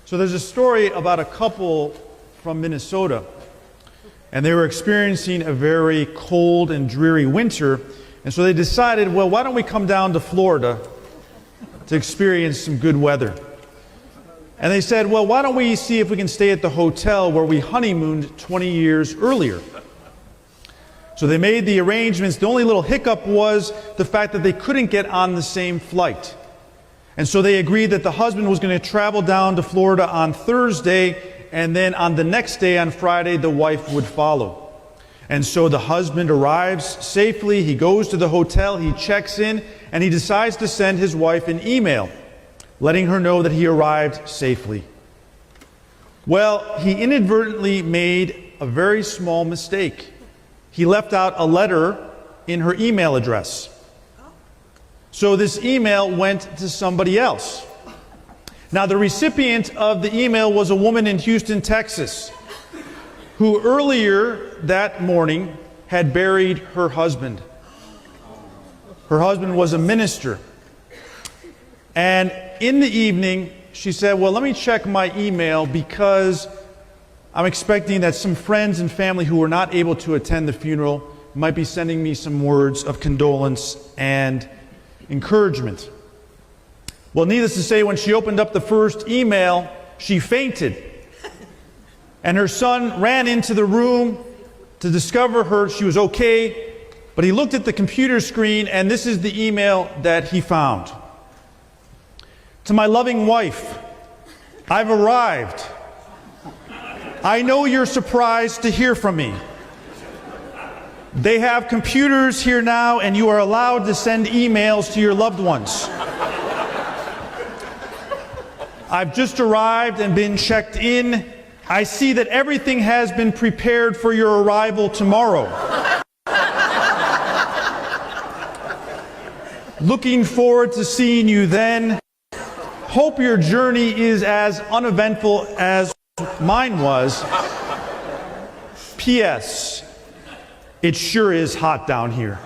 So there's a story about a couple from Minnesota, and they were experiencing a very cold and dreary winter, and so they decided, well, why don't we come down to Florida to experience some good weather? And they said, well, why don't we see if we can stay at the hotel where we honeymooned 20 years earlier? So they made the arrangements. The only little hiccup was the fact that they couldn't get on the same flight. And so they agreed that the husband was going to travel down to Florida on Thursday, and then on the next day, on Friday, the wife would follow. And so the husband arrives safely, he goes to the hotel, he checks in, and he decides to send his wife an email, letting her know that he arrived safely. Well, he inadvertently made a very small mistake. He left out a letter in her email address. So this email went to somebody else. Now, the recipient of the email was a woman in Houston, Texas, who earlier that morning had buried her husband. Her husband was a minister. And in the evening, she said, well, let me check my email because I'm expecting that some friends and family who were not able to attend the funeral might be sending me some words of condolence and encouragement. Well, needless to say, when she opened up the first email, she fainted. And her son ran into the room to discover she was okay, but he looked at the computer screen, and this is the email that he found. To my loving wife, I've arrived. I know you're surprised to hear from me. They have computers here now, and you are allowed to send emails to your loved ones. I've just arrived and been checked in. I see that everything has been prepared for your arrival tomorrow. Looking forward to seeing you then. Hope your journey is as uneventful as mine was. P.S. It sure is hot down here.